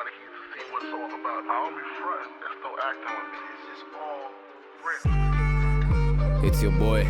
out of here to see what it's all about. My only friend that's still acting with me. It's just all risk. It's your boy.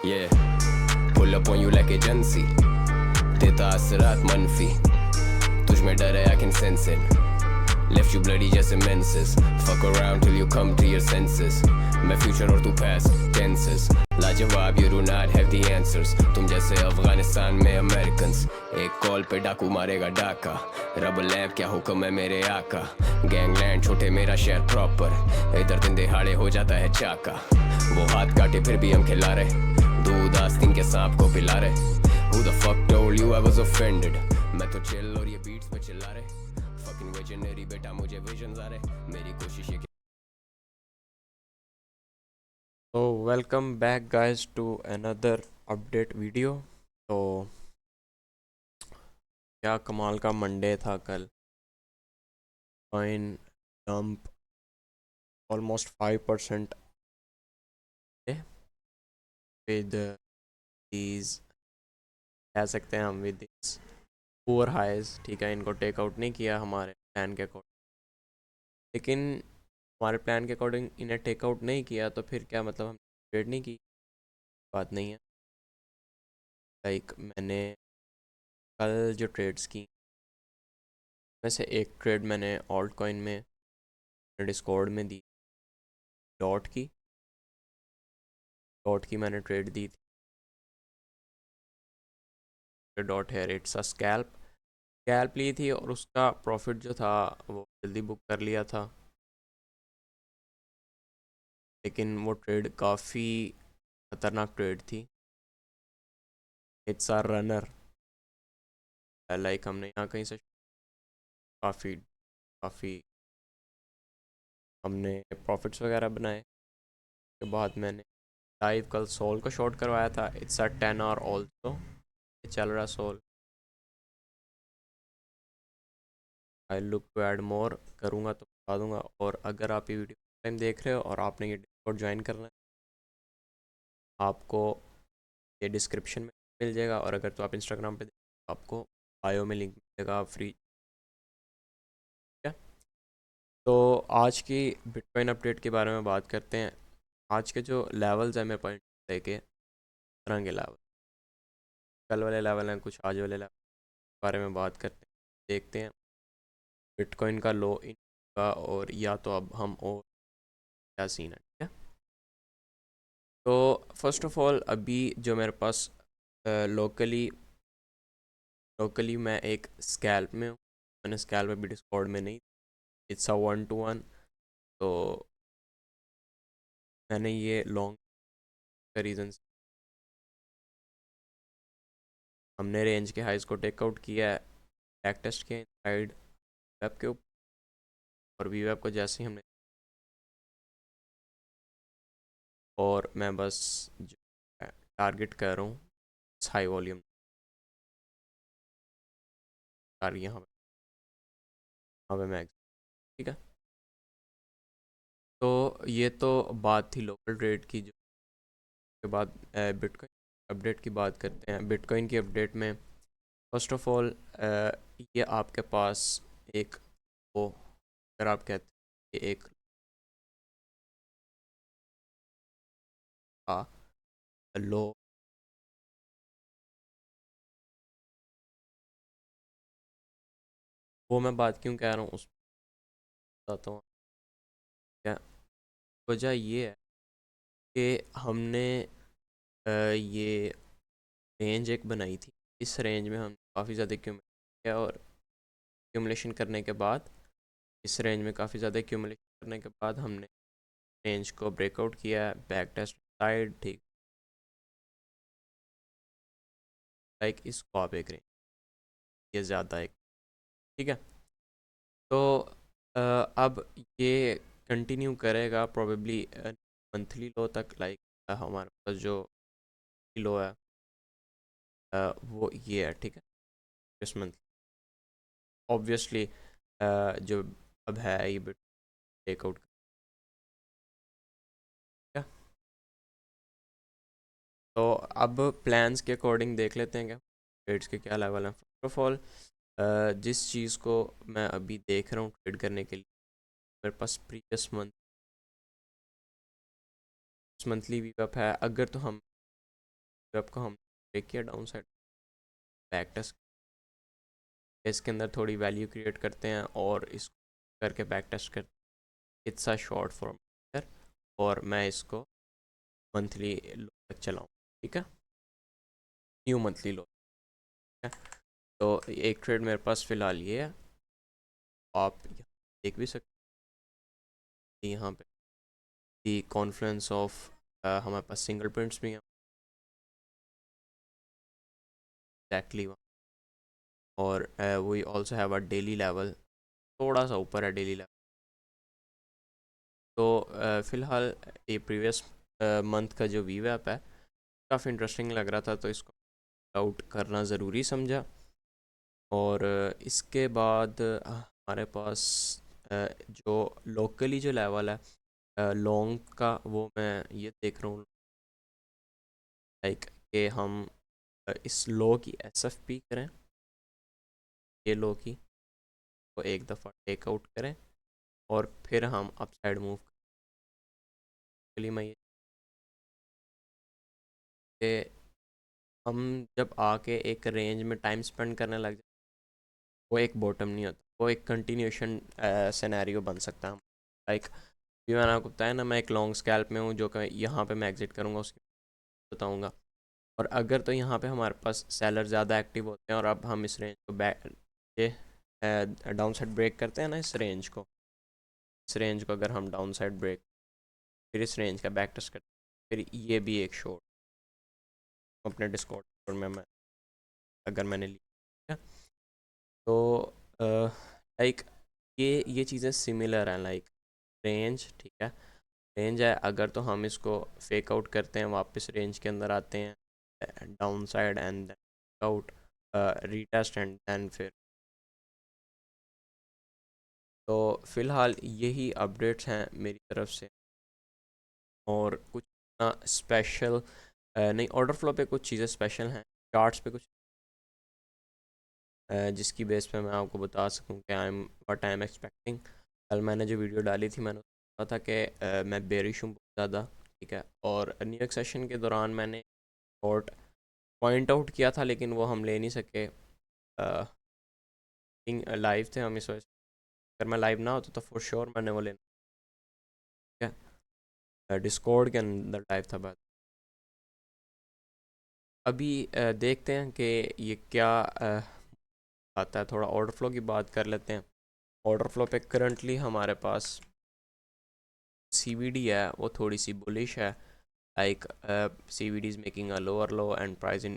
Yeah. Pull up on you like agency. देता असरात मनफी तुझ में डर है, I can sense it. Left you bloody just menses. Fuck around till you come to your senses. मैं future और तू past tenses. लाजवाब, you do not have the answers. तुम जैसे अफगानिस्तान में Americans. एक कॉल पे डाकू मारेगा डाका. रब लैब क्या हुक्म है मेरे आका. गैंगलैंड छोटे मेरा शहर प्रॉपर. इधर दिन दिहाड़े हो जाता है चाका. वो हाथ काटे फिर भी हम खिला रहे. दूध आस्तीन के सांप को पिला रहे. Who the fuck told you I was offended? मैं तो chill और ये beats पे चिल्ला रहे. Fucking visionary बेटा मुझे visions आ रहे. मेरी कोशिश है कि तो welcome back guys to another update video. तो क्या कमाल का मंडे था कल। Coin dump almost 5% with these, कह सकते हैं हम, विद दीज पुअर हाइज। ठीक है, इनको टेक आउट नहीं किया हमारे प्लान के अकॉर्डिंग, लेकिन हमारे प्लान के अकॉर्डिंग इन्हें टेक आउट नहीं किया तो फिर क्या मतलब हम ट्रेड नहीं की, बात नहीं है। लाइक मैंने कल जो ट्रेड्स की में से एक ट्रेड मैंने ऑल्ट कॉइन में डिस्कॉर्ड में दी, डॉट की मैंने ट्रेड दी थी। डॉट है, इट्स अ स्कैल्प ली थी और उसका प्रॉफिट जो था वो जल्दी बुक कर लिया था, लेकिन वो ट्रेड काफ़ी ख़तरनाक ट्रेड थी। इट्स अ रनर, लाइक हमने यहाँ कहीं से काफ़ी हमने प्रॉफिट्स वगैरह बनाए। के बाद मैंने लाइव कल सोल को शॉर्ट करवाया था। इट्स अ 10 आवर ऑल्सो चल रहा सोल। I look to add more, करूँगा तो बता दूँगा। और अगर आप ये वीडियो टाइम देख रहे हो और आपने ये डिस्कॉर्ड ज्वाइन करना है, आपको ये डिस्क्रिप्शन में मिल जाएगा। और अगर तो आप इंस्टाग्राम पे आपको बायो में लिंक मिलेगा फ्री। ठीक है, तो आज की बिटकॉइन अपडेट के बारे में बात करते हैं। आज के जो लेवल्स हैं, मैं पॉइंट लेके तरह के लेवल, कल वाले लेवल हैं, कुछ आज वाले लेवल के बारे में बात करते हैं। देखते हैं बिटकॉइन का लो इन का, और या तो अब हम और क्या सीन है। ठीक है, तो फर्स्ट ऑफ ऑल अभी जो मेरे पास लोकली मैं एक स्कैल्प में हूँ। मैंने स्कैल्प अभी डिस्कॉर्ड में नहीं, इट्स अ 1-to-1। तो मैंने ये लॉन्ग का रीज़न, हमने रेंज के हाइज को टेकआउट किया है, बैक टेस्ट के साइड वेब के ऊपर, और वी वेब को जैसे ही हमने, और मैं बस जो टारगेट कर रहा हूँ हाई वॉल्यूम यहाँ पे मैक्स। ठीक है, तो ये तो बात थी लोकल ट्रेड की। जो के बाद बिटकॉइन अपडेट की बात करते हैं। बिटकॉइन की अपडेट में फर्स्ट ऑफ ऑल ये आपके पास एक, वो अगर आप कहते हैं कि एक लो, वो मैं बात क्यों कह रहा हूँ उस बताता हूँ। क्या वजह ये है कि हमने ये रेंज एक बनाई थी। इस रेंज में हम काफ़ी ज़्यादा एक्यूमुलेट किया, और एक्यूमुलेशन करने के बाद, इस रेंज में काफ़ी ज़्यादा एक्यूमुलेशन करने के बाद हमने रेंज को ब्रेकआउट किया है, बैक टेस्ट साइड। ठीक, लाइक इसको आप एक रेंज, ये ज़्यादा एक। ठीक है, तो अब ये कंटिन्यू करेगा प्रोबेबली मंथली लो तक। लाइक हमारे पास जो लो है वो ये है। ठीक है, इस मंथ ऑब्वियसली जो अब है ये बिट टेकआउट। तो अब प्लान्स के अकॉर्डिंग देख लेते हैं क्या ट्रेड्स के क्या लेवल हैं। फर्स्ट ऑफ ऑल जिस चीज़ को मैं अभी देख रहा हूँ ट्रेड करने के लिए, मेरे पास प्रीवियस मंथली वीअप है। अगर तो हम वीअप को हम ब्रेक किया डाउन साइड, बैक टेस्ट इसके अंदर थोड़ी वैल्यू क्रिएट करते हैं और इसको करके बैक टेस्ट करते हैं। इट्स अ शॉर्ट फॉर्म और मैं इसको मंथली लो तक चलाऊँ, ठीक है, न्यू मंथली लो, ठीक है। तो एक ट्रेड मेरे पास फ़िलहाल ये है, आप देख भी सकते हैं यहाँ पे दी कॉन्फ्लुएंस ऑफ हमारे पास सिंगल प्रिंट्स भी हैं एक्जैक्टली, और we also have a daily level, थोड़ा सा ऊपर है डेली लेवल। तो फ़िलहाल ये प्रीवियस मंथ का जो वी वैप है काफ़ी इंटरेस्टिंग लग रहा था, तो इसको आउट करना ज़रूरी समझा। और इसके बाद हमारे पास जो लोकली जो लेवल है लॉन्ग का, वो मैं ये देख रहा हूँ लाइक कि हम इस लो की एसएफपी करें, ये लो की को एक दफ़ा टेक आउट करें और फिर हम अप साइड मूव करें। मैं ये कि हम जब आके एक रेंज में टाइम स्पेंड करने लग जाए, वो एक बॉटम नहीं होता, वो एक कंटिन्यूशन सिनेरियो बन सकता है। लाइक भी मैंने आपको बताया ना, मैं एक लॉन्ग स्कैल्प में हूँ, जो कि यहाँ पे मैं एग्जिट करूँगा उसकी बताऊँगा। और अगर तो यहाँ पे हमारे पास सेलर ज़्यादा एक्टिव होते हैं और अब हम इस रेंज को बैक ये डाउन साइड ब्रेक करते हैं ना, इस रेंज को अगर हम डाउन साइड ब्रेक फिर इस रेंज का बैक टेस्ट करते हैं, फिर ये भी एक शॉर्ट अपने डिस्कॉर्ड में मैं अगर मैंने लिया, तो लाइक ये चीज़ें सिमिलर हैं, लाइक रेंज, ठीक है, रेंज है, अगर तो हम इसको फेक आउट करते हैं, वापस रेंज के अंदर आते हैं down side and then out retest and then फिर। तो फ़िलहाल यही अपडेट्स हैं मेरी तरफ से, और कुछ स्पेशल नहीं, ऑर्डर फ्लो पे कुछ चीज़ें स्पेशल हैं, चार्ट्स पे कुछ जिसकी बेस पे मैं आपको बता सकूं कि आई एम एक्सपेक्टिंग। कल मैंने जो वीडियो डाली थी मैंने कहा था कि मैं बेरिश हूँ बहुत ज़्यादा, ठीक है, और न्यूयॉर्क सेशन के दौरान मैंने शॉर्ट पॉइंट आउट किया था, लेकिन वो हम ले नहीं सके, लाइव थे हम इस वजह से। अगर मैं लाइव ना होता तो फॉर श्योर मैंने वो लेना, ठीक है, डिस्कॉर्ड के अंदर लाइव था बात। अभी देखते हैं कि ये क्या आता है, थोड़ा ऑर्डर फ्लो की बात कर लेते हैं। ऑर्डर फ्लो पे करंटली हमारे पास CVD है, वो थोड़ी सी बुलिश है, like CVD is making a lower low and price in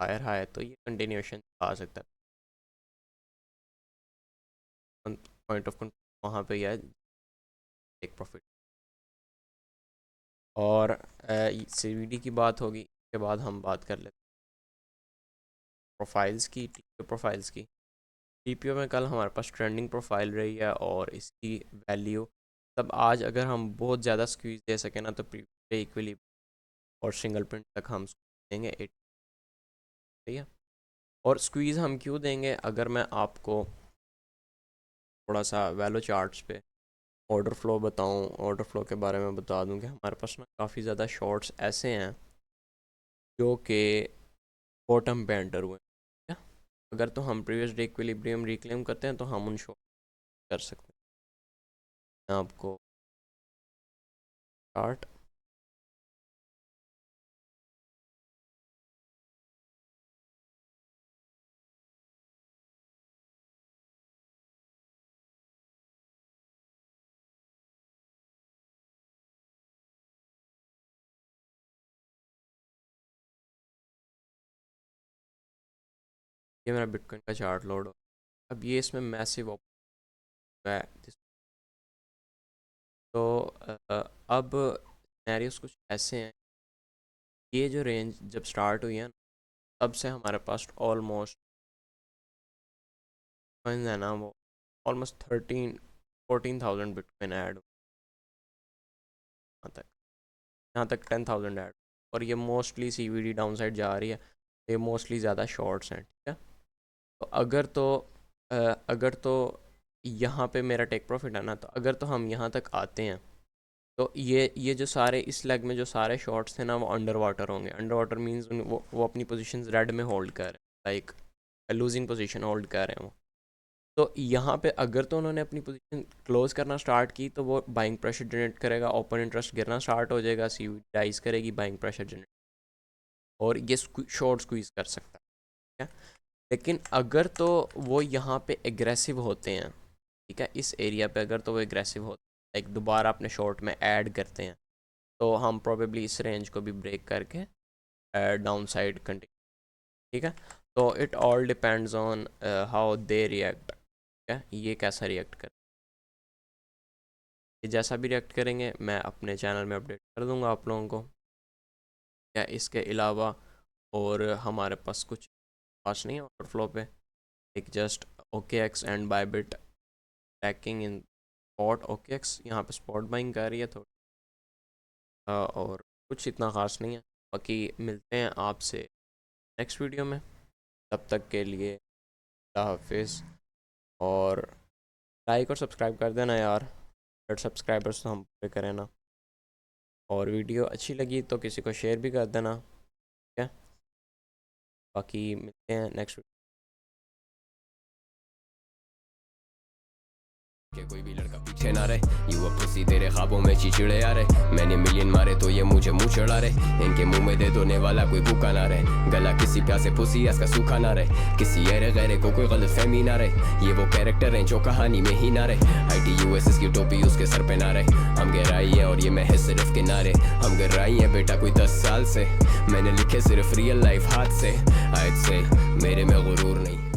higher high, तो ये कंटिन्यूशन आ सकता है, पॉइंट ऑफ वहाँ पे यह एक प्रॉफिट। और CVD की बात होगी, इसके बाद हम बात कर लेते हैं प्रोफाइल्स की, TPO प्रोफाइल्स की। TPO में कल हमारे पास ट्रेंडिंग प्रोफाइल रही है और इसकी वैल्यू तब आज अगर हम बहुत ज़्यादा स्क्वीज दे सकें ना, तो प्रीवियस इक्वली और सिंगल प्रिंट तक हम देंगे 8, ठीक है। और स्क्वीज़ हम क्यों देंगे, अगर मैं आपको थोड़ा सा वैलो चार्ट्स पे ऑर्डर फ्लो बताऊं, ऑर्डर फ्लो के बारे में बता दूं कि हमारे पास ना काफ़ी ज़्यादा शॉर्ट्स ऐसे हैं जो कि बॉटम पे एंटर हुए, ठीक है। अगर तो हम प्रीवियस डे इक्विलिब्रियम रिक्लेम करते हैं तो हम उन शॉर्ट कर सकते हैं। मैं आपको चार्ट ये मेरा बिटकॉइन का चार्ट लोड हो, अब ये इसमें मैसिव है। तो अब सिनेरियोस कुछ ऐसे हैं, ये जो रेंज जब स्टार्ट हुई है तब से हमारे पास ऑलमोस्ट कॉइन्स है ना, वो ऑलमोस्ट 13-14,000 बिटकॉइन ऐड यहाँ तक 10,000 ऐड, और ये मोस्टली CVD डाउन साइड जा रही है, ये मोस्टली ज़्यादा शॉर्ट्स हैं, ठीक है। तो अगर तो यहाँ पे मेरा टेक प्रॉफिट है ना, तो अगर तो हम यहाँ तक आते हैं तो ये जो सारे इस लेग में जो सारे शॉर्ट्स थे ना वो अंडर वाटर होंगे। अंडर वाटर मीन्स वो अपनी पोजीशन रेड में होल्ड कर रहे हैं, लाइक लूजिंग पोजीशन होल्ड कर रहे हैं वो। तो यहाँ पे अगर तो उन्होंने अपनी पोजीशन क्लोज करना स्टार्ट की तो वो बाइंग प्रेशर जनरेट करेगा, ओपन इंटरेस्ट गिरना स्टार्ट हो जाएगा, CVD राइज करेगी, बाइंग प्रेशर जनरेट, और ये शॉर्ट स्क्वीज कर सकता है, ठीक है। लेकिन अगर तो वो यहाँ पे एग्रेसिव होते हैं, ठीक है, इस एरिया पे अगर तो वो एग्रेसिव होते हैं, लाइक दोबारा अपने शॉर्ट में ऐड करते हैं, तो हम प्रोबेबली इस रेंज को भी ब्रेक करके डाउन साइड कंटिन्यू, ठीक है। तो it all depends on how they react, ठीक है, ये कैसा रिएक्ट कर, ये जैसा भी रिएक्ट करेंगे मैं अपने चैनल में अपडेट कर दूंगा आप लोगों को, क्या। इसके अलावा और हमारे पास कुछ खास नहीं है ऑर्डर फ्लो पे, एक just OKX and Bybit tracking in spot. OKX यहाँ पे स्पॉट बाइंग कर रही है थोड़ी, और कुछ इतना ख़ास नहीं है। बाकी मिलते हैं आपसे नेक्स्ट वीडियो में, तब तक के लिए अल्लाह हाफिज़, और लाइक और सब्सक्राइब कर देना यार, 100 सब्सक्राइबर्स तो हम पूरे करें ना, और वीडियो अच्छी लगी तो किसी को शेयर भी कर देना, ठीक है। बाकी मिलते हैं नेक्स्ट वीडियो। कि कोई भी लड़का पीछे ना रहे, युवा पुसी तेरे ख्वाबों में चिचिड़े आ रहे, मैंने मिलियन मारे तो ये मुझे मुंह चढ़ा रहे, इनके मुंह में दे दोने वाला कोई भूखा ना रहे, गला किसी प्यासे पुसी इसका सूखा ना रहे, किसी ऐरे गैरे को कोई गलत फहमी ना रहे, ये वो कैरेक्टर हैं जो कहानी में ही ना रहे, ITUSS की टोपी उसके सर पे ना रहे, हम गहराई है और ये महज सिर्फ किनारे, हम गहराई है बेटा कोई 10 साल से, मैंने लिखे सिर्फ रियल लाइफ हाथ से, आज से मेरे में गुरूर नहीं।